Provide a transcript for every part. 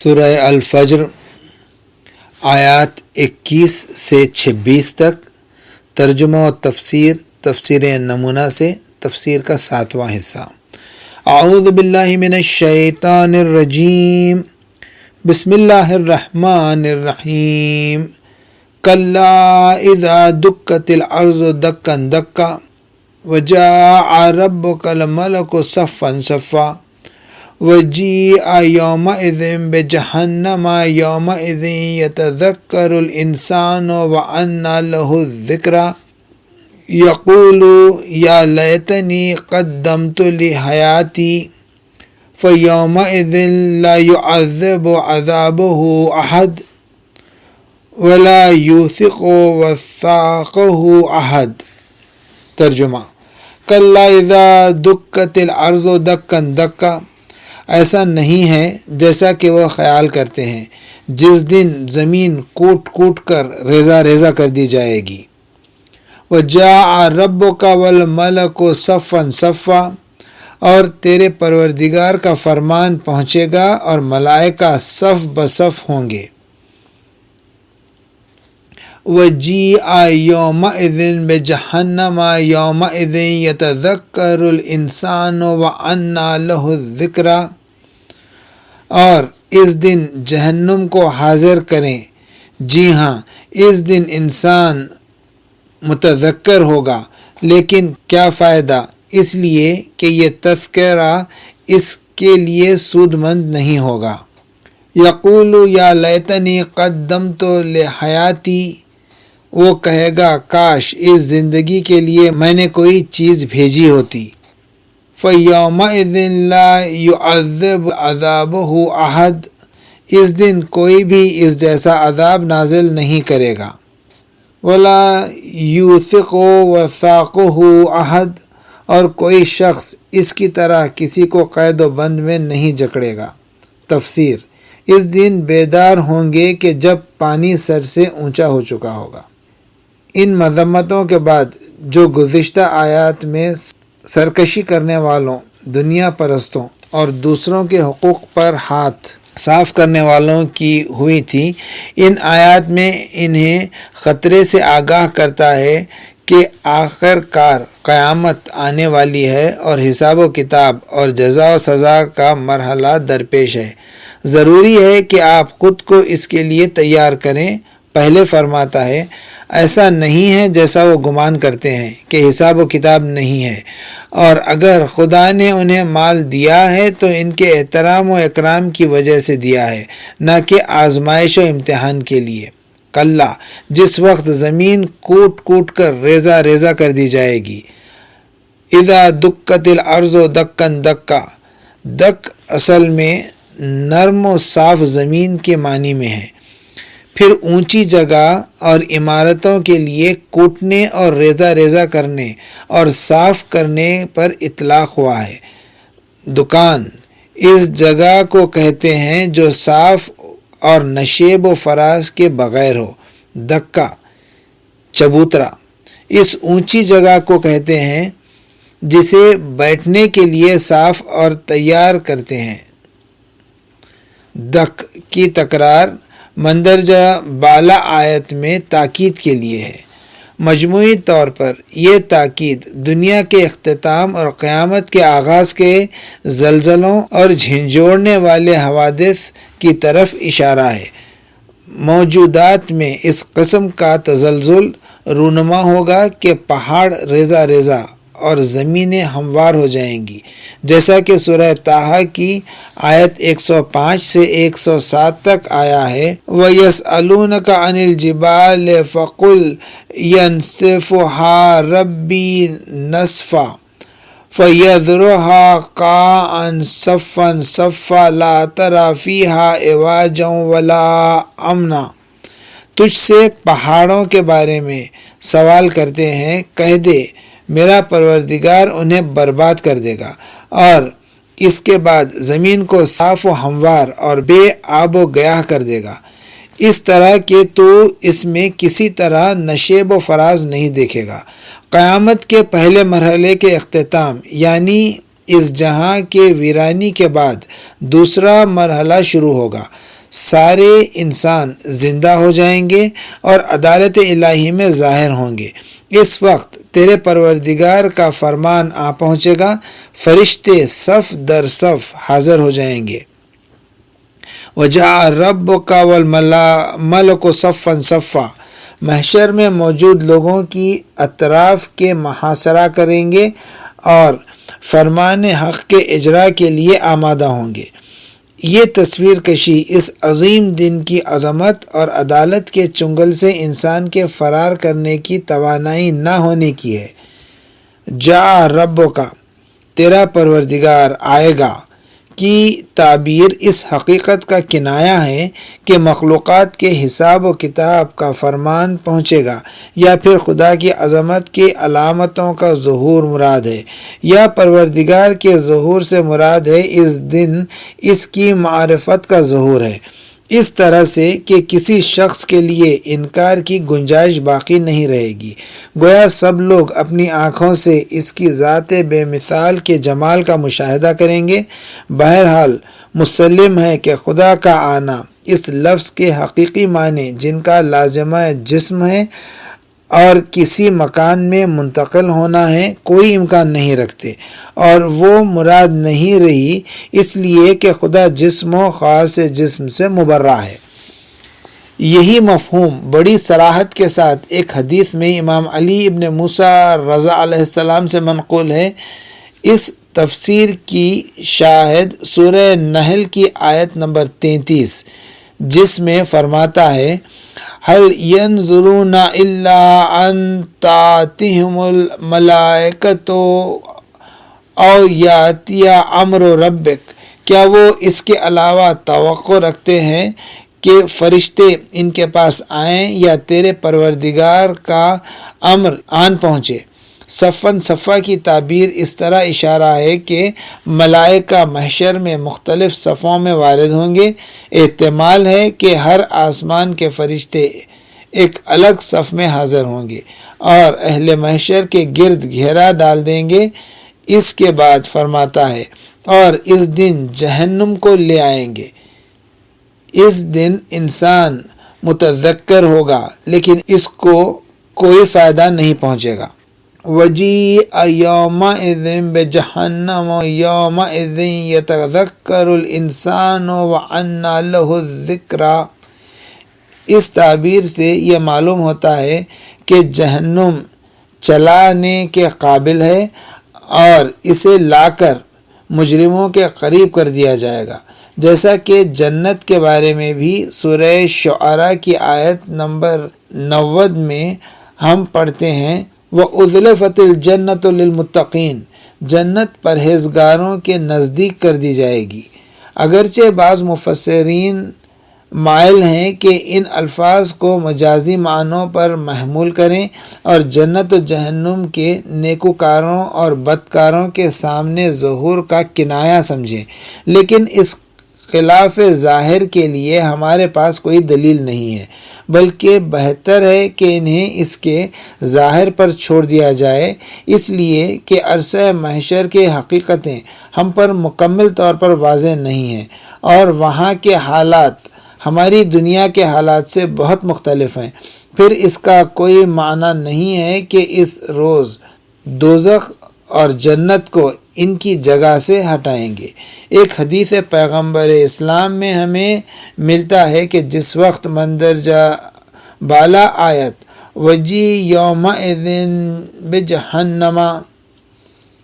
سورہ الفجر آیات 21 سے 26 تک ترجمہ و تفسیر نمونہ سے تفسیر کا 7واں حصہ۔ اعوذ باللہ من الشیطان الرجیم، بسم اللہ الرحمن الرحیم۔ کلا اذا دکت الارض دکا دکا وجاء ربک الملک صفا صفا وجیء یومئذ بجہنم یومئذ یتذکر الانسان وانى له الذکریٰ یقول یا لیتنی قدمت لحیاتی فیومئذ لا يعذب عذابه احد ولا یوثق وثاقه احد۔ ترجمہ: کلا اذا دکت الارض دکا دکا، ایسا نہیں ہے جیسا کہ وہ خیال کرتے ہیں جس دن زمین کوٹ کوٹ کر ریزہ ریزہ کر دی جائے گی۔ وَجَاءَ رَبُّكَ وَالْمَلَكُ صَفًّا صَفًّا، اور تیرے پروردگار کا فرمان پہنچے گا اور ملائکہ صف بصف ہوں گے۔ وَجِيءَ يَوْمَئِذٍ بِجَهَنَّمَ يَوْمَئِذٍ يَتَذَكَّرُ الْإِنسَانُ وَأَنَّى لَهُ الذِّكْرَىٰ، اور اس دن جہنم کو حاضر کریں، جی ہاں اس دن انسان متذکر ہوگا، لیکن کیا فائدہ، اس لیے کہ یہ تذکرہ اس کے لیے سود مند نہیں ہوگا۔ یقول یا لیتنی قدمت لحیاتی، وہ کہے گا کاش اس زندگی کے لیے میں نے کوئی چیز بھیجی ہوتی۔ فَيَوْمَئِذٍ لَا يُعَذِّبُ عَذَابَهُ أَحَدٌ، اس دن کوئی بھی اس جیسا عذاب نازل نہیں کرے گا۔ وَلَا يُوثِقُ وَثَاقَهُ أَحَدٌ، اور کوئی شخص اس کی طرح کسی کو قید و بند میں نہیں جکڑے گا۔ تفسیر: اس دن بیدار ہوں گے کہ جب پانی سر سے اونچا ہو چکا ہوگا۔ ان مذمتوں کے بعد جو گزشتہ آیات میں سرکشی کرنے والوں، دنیا پرستوں اور دوسروں کے حقوق پر ہاتھ صاف کرنے والوں کی ہوئی تھی، ان آیات میں انہیں خطرے سے آگاہ کرتا ہے کہ آخر کار قیامت آنے والی ہے اور حساب و کتاب اور جزا و سزا کا مرحلہ درپیش ہے۔ ضروری ہے کہ آپ خود کو اس کے لیے تیار کریں۔ پہلے فرماتا ہے ایسا نہیں ہے جیسا وہ گمان کرتے ہیں کہ حساب و کتاب نہیں ہے، اور اگر خدا نے انہیں مال دیا ہے تو ان کے احترام و اکرام کی وجہ سے دیا ہے، نہ کہ آزمائش و امتحان کے لیے۔ کلا، جس وقت زمین کوٹ کوٹ کر ریزہ ریزہ کر دی جائے گی۔ اذا دکت الارض دکا دکا، دک اصل میں نرم و صاف زمین کے معنی میں ہے، پھر اونچی جگہ اور عمارتوں کے لیے کوٹنے اور ریزہ ریزہ کرنے اور صاف کرنے پر اطلاق ہوا ہے۔ دکان اس جگہ کو کہتے ہیں جو صاف اور نشیب و فراز کے بغیر ہو۔ دکا چبوترا اس اونچی جگہ کو کہتے ہیں جسے بیٹھنے کے لیے صاف اور تیار کرتے ہیں۔ دک کی تکرار مندرجہ بالا آیت میں تاکید کے لیے ہے۔ مجموعی طور پر یہ تاکید دنیا کے اختتام اور قیامت کے آغاز کے زلزلوں اور جھنجھوڑنے والے حوادث کی طرف اشارہ ہے۔ موجودات میں اس قسم کا تزلزل رونما ہوگا کہ پہاڑ ریزہ ریزہ اور زمینیں ہموار ہو جائیں گی، جیسا کہ سورہ طٰہٰ کی آیت 105 سے 107 تک آیا ہے۔ وَيَسْأَلُونَكَ عَنِ الْجِبَالِ فَقُلْ يَنسِفُهَا رَبِّي نَسْفًا فَيَذَرُهَا قَاعًا صَفًّا صَفًّا لَا تَرَىٰ فِيهَا عِوَجًا وَلَا أَمْتًا۔ تجھ سے پہاڑوں کے بارے میں سوال کرتے ہیں، کہہ دے میرا پروردگار انہیں برباد کر دے گا، اور اس کے بعد زمین کو صاف و ہموار اور بے آب و گیاہ کر دے گا، اس طرح کہ تو اس میں کسی طرح نشیب و فراز نہیں دیکھے گا۔ قیامت کے پہلے مرحلے کے اختتام یعنی اس جہاں کے ویرانی کے بعد دوسرا مرحلہ شروع ہوگا۔ سارے انسان زندہ ہو جائیں گے اور عدالت الہی میں ظاہر ہوں گے۔ اس وقت تیرے پروردگار کا فرمان آ پہنچے گا، فرشتے صف در صف حاضر ہو جائیں گے۔ وَجَاءَ رَبُّكَ وَالْمَلَكُ صَفًّا صَفًّا، محشر میں موجود لوگوں کی اطراف کے محاصرہ کریں گے اور فرمان حق کے اجرا کے لیے آمادہ ہوں گے۔ یہ تصویر کشی اس عظیم دن کی عظمت اور عدالت کے چنگل سے انسان کے فرار کرنے کی توانائی نہ ہونے کی ہے۔ جاء ربک، تیرا پروردگار آئے گا کی تعبیر اس حقیقت کا کنایہ ہے کہ مخلوقات کے حساب و کتاب کا فرمان پہنچے گا، یا پھر خدا کی عظمت کی علامتوں کا ظہور مراد ہے، یا پروردگار کے ظہور سے مراد ہے اس دن اس کی معرفت کا ظہور ہے، اس طرح سے کہ کسی شخص کے لیے انکار کی گنجائش باقی نہیں رہے گی، گویا سب لوگ اپنی آنکھوں سے اس کی ذات بے مثال کے جمال کا مشاہدہ کریں گے۔ بہرحال مسلم ہے کہ خدا کا آنا اس لفظ کے حقیقی معنی جن کا لازمہ جسم ہے اور کسی مکان میں منتقل ہونا ہے کوئی امکان نہیں رکھتے، اور وہ مراد نہیں رہی اس لیے کہ خدا جسم و خاص جسم سے مبرہ ہے۔ یہی مفہوم بڑی صراحت کے ساتھ ایک حدیث میں امام علی ابن موسیٰ رضا علیہ السلام سے منقول ہے۔ اس تفسیر کی شاہد سورہ نحل کی آیت نمبر 33، جس میں فرماتا ہے هل ينظرون الا ان تأتيهم الملائکۃ او یاتی امر ربک، کیا وہ اس کے علاوہ توقع رکھتے ہیں کہ فرشتے ان کے پاس آئیں یا تیرے پروردگار کا امر آن پہنچے؟ صفاً صفا کی تعبیر اس طرح اشارہ ہے کہ ملائکہ محشر میں مختلف صفوں میں وارد ہوں گے۔ احتمال ہے کہ ہر آسمان کے فرشتے ایک الگ صف میں حاضر ہوں گے اور اہل محشر کے گرد گھیرا ڈال دیں گے۔ اس کے بعد فرماتا ہے اور اس دن جہنم کو لے آئیں گے۔ اس دن انسان متذکر ہوگا لیکن اس کو کوئی فائدہ نہیں پہنچے گا۔ وَجِيءَ يَوْمَئِذٍ بِجَهَنَّمَ يَوْمَئِذٍ يَتَذَكَّرُ الْإِنسَانُ وَأَنَّى لَهُ الذِّكْرَى، اس تعبیر سے یہ معلوم ہوتا ہے کہ جہنم چلانے کے قابل ہے اور اسے لا کر مجرموں کے قریب کر دیا جائے گا، جیسا کہ جنت کے بارے میں بھی سورہ شعراء کی آیت نمبر 90 میں ہم پڑھتے ہیں، وَأُزْلِفَتِ الْجَنَّةُ لِلْمُتَّقِينَ، جنت پرہیزگاروں کے نزدیک کر دی جائے گی۔ اگرچہ بعض مفسرین مائل ہیں کہ ان الفاظ کو مجازی معنوں پر محمول کریں اور جنت و جہنم کے نیکوکاروں اور بدکاروں کے سامنے ظہور کا کنایہ سمجھیں، لیکن اس خلاف ظاہر کے لیے ہمارے پاس کوئی دلیل نہیں ہے، بلکہ بہتر ہے کہ انہیں اس کے ظاہر پر چھوڑ دیا جائے، اس لیے کہ عرصہ محشر کے حقیقتیں ہم پر مکمل طور پر واضح نہیں ہیں اور وہاں کے حالات ہماری دنیا کے حالات سے بہت مختلف ہیں۔ پھر اس کا کوئی معنی نہیں ہے کہ اس روز دوزخ اور جنت کو ان کی جگہ سے ہٹائیں گے۔ ایک حدیث پیغمبر اسلام میں ہمیں ملتا ہے کہ جس وقت مندرجہ بالا آیت وَجِيءَ يَوْمَئِذٍ بِجَهَنَّمَ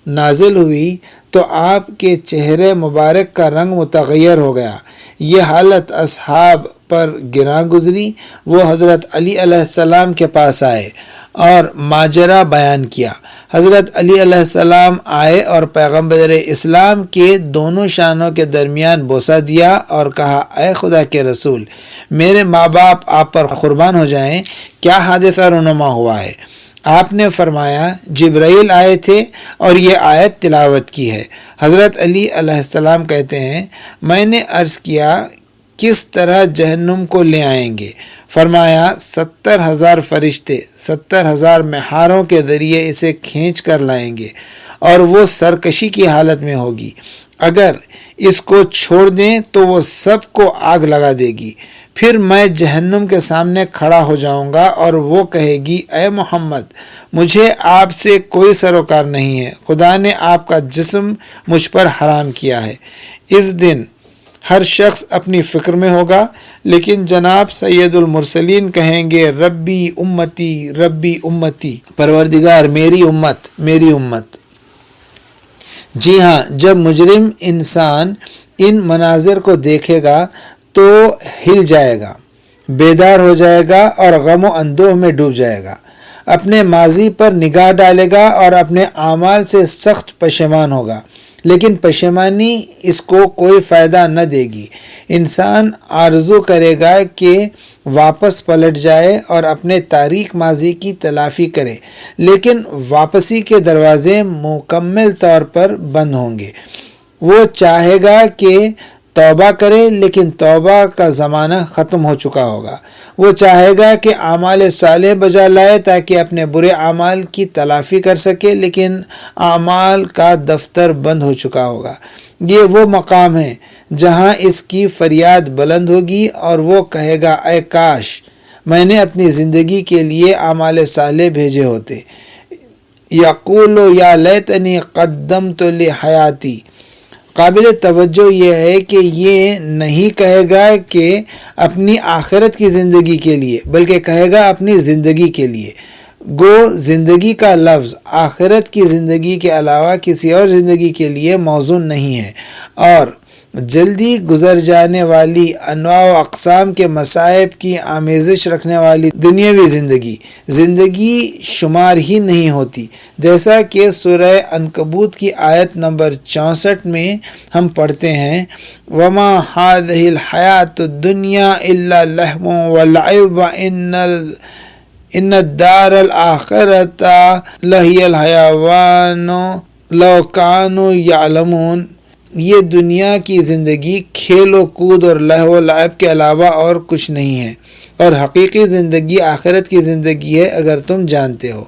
نازل ہوئی تو آپ کے چہرے مبارک کا رنگ متغیر ہو گیا۔ یہ حالت اصحاب پر گراں گزری۔ وہ حضرت علی علیہ السلام کے پاس آئے اور ماجرا بیان کیا۔ حضرت علی علیہ السلام آئے اور پیغمبر اسلام کے دونوں شانوں کے درمیان بوسہ دیا اور کہا، اے خدا کے رسول، میرے ماں باپ آپ پر قربان ہو جائیں، کیا حادثہ رونما ہوا ہے؟ آپ نے فرمایا، جبرائیل آئے تھے اور یہ آیت تلاوت کی ہے۔ حضرت علی علیہ السلام کہتے ہیں، میں نے عرض کیا، کس طرح جہنم کو لے آئیں گے؟ فرمایا، 70,000 فرشتے 70,000 مہاروں کے ذریعے اسے کھینچ کر لائیں گے اور وہ سرکشی کی حالت میں ہوگی۔ اگر اس کو چھوڑ دیں تو وہ سب کو آگ لگا دے گی۔ پھر میں جہنم کے سامنے کھڑا ہو جاؤں گا اور وہ کہے گی اے محمد مجھے آپ سے کوئی سروکار نہیں ہے، خدا نے آپ کا جسم مجھ پر حرام کیا ہے۔ اس دن ہر شخص اپنی فکر میں ہوگا، لیکن جناب سید المرسلین کہیں گے ربی امتی ربی امتی، پروردگار میری امت میری امت۔ جی ہاں، جب مجرم انسان ان مناظر کو دیکھے گا تو ہل جائے گا، بیدار ہو جائے گا اور غم و اندوہ میں ڈوب جائے گا، اپنے ماضی پر نگاہ ڈالے گا اور اپنے اعمال سے سخت پشیمان ہوگا، لیکن پشیمانی اس کو کوئی فائدہ نہ دے گی۔ انسان آرزو کرے گا کہ واپس پلٹ جائے اور اپنے تاریک ماضی کی تلافی کرے، لیکن واپسی کے دروازے مکمل طور پر بند ہوں گے۔ وہ چاہے گا کہ توبہ کرے، لیکن توبہ کا زمانہ ختم ہو چکا ہوگا۔ وہ چاہے گا کہ اعمال صالح بجا لائے تاکہ اپنے برے اعمال کی تلافی کر سکے، لیکن اعمال کا دفتر بند ہو چکا ہوگا۔ یہ وہ مقام ہے جہاں اس کی فریاد بلند ہوگی اور وہ کہے گا اے کاش میں نے اپنی زندگی کے لیے اعمال صالح بھیجے ہوتے۔ یقول یا لیتنی قدمت لحیاتی، قابل توجہ یہ ہے کہ یہ نہیں کہے گا کہ اپنی آخرت کی زندگی کے لیے، بلکہ کہے گا اپنی زندگی کے لیے۔ گو زندگی کا لفظ آخرت کی زندگی کے علاوہ کسی اور زندگی کے لیے موزون نہیں ہے، اور جلدی گزر جانے والی انواع و اقسام کے مصائب کی آمیزش رکھنے والی دنیاوی زندگی شمار ہی نہیں ہوتی، جیسا کہ سورہ عنکبوت کی آیت نمبر 64 میں ہم پڑھتے ہیں وَمَا هَٰذِهِ الْحَيَاةُ الدُّنْيَا إِلَّا لَهْوٌ وَلَعِبٌ وَإِنَّ الدَّارَ الْآخِرَةَ لَهِيَ الْحَيَوَانُ لَوْ كَانُوا يَعْلَمُونَ۔ یہ دنیا کی زندگی کھیل و کود اور لہو و لعب کے علاوہ اور کچھ نہیں ہے، اور حقیقی زندگی آخرت کی زندگی ہے اگر تم جانتے ہو۔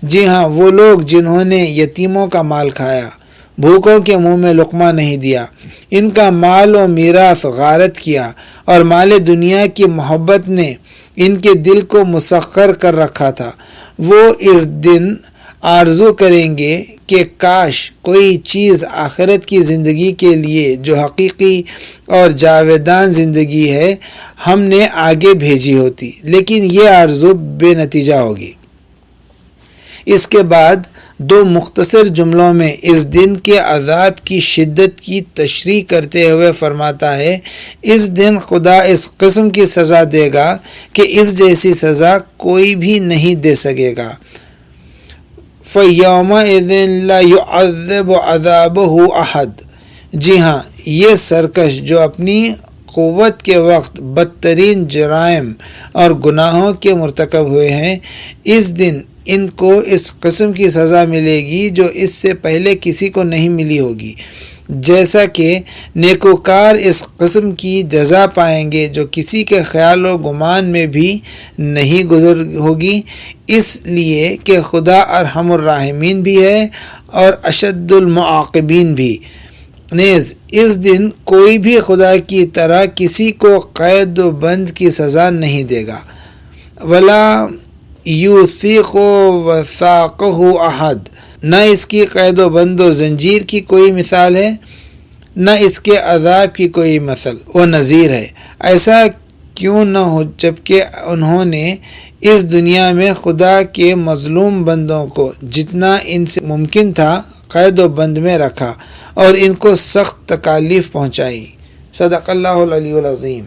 جی ہاں، وہ لوگ جنہوں نے یتیموں کا مال کھایا، بھوکوں کے منہ میں لقمہ نہیں دیا، ان کا مال و میراث غارت کیا، اور مال دنیا کی محبت نے ان کے دل کو مسخر کر رکھا تھا، وہ اس دن آرزو کریں گے کہ کاش کوئی چیز آخرت کی زندگی کے لیے جو حقیقی اور جاویدان زندگی ہے ہم نے آگے بھیجی ہوتی، لیکن یہ آرزو بے نتیجہ ہوگی۔ اس کے بعد دو مختصر جملوں میں اس دن کے عذاب کی شدت کی تشریح کرتے ہوئے فرماتا ہے اس دن خدا اس قسم کی سزا دے گا کہ اس جیسی سزا کوئی بھی نہیں دے سکے گا۔ فَيَوْمَئِذٍ لَا يُعَذِّبُ عَذَابَهُ أَحَدٌ۔ جی ہاں، یہ سرکش جو اپنی قوت کے وقت بدترین جرائم اور گناہوں کے مرتکب ہوئے ہیں، اس دن ان کو اس قسم کی سزا ملے گی جو اس سے پہلے کسی کو نہیں ملی ہوگی، جیسا کہ نیکوکار اس قسم کی جزا پائیں گے جو کسی کے خیال و گمان میں بھی نہیں گزر ہوگی، اس لیے کہ خدا ارحم الراحمین بھی ہے اور اشد المعاقبین بھی۔ نیز اس دن کوئی بھی خدا کی طرح کسی کو قید و بند کی سزا نہیں دے گا۔ ولا یوثق وثاقہ احد، نہ اس کی قید و بند و زنجیر کی کوئی مثال ہے، نہ اس کے عذاب کی کوئی مثل و نظیر ہے۔ ایسا کیوں نہ ہو جبکہ انہوں نے اس دنیا میں خدا کے مظلوم بندوں کو جتنا ان سے ممکن تھا قید و بند میں رکھا اور ان کو سخت تکالیف پہنچائی۔ صدق اللہ العلی العظیم۔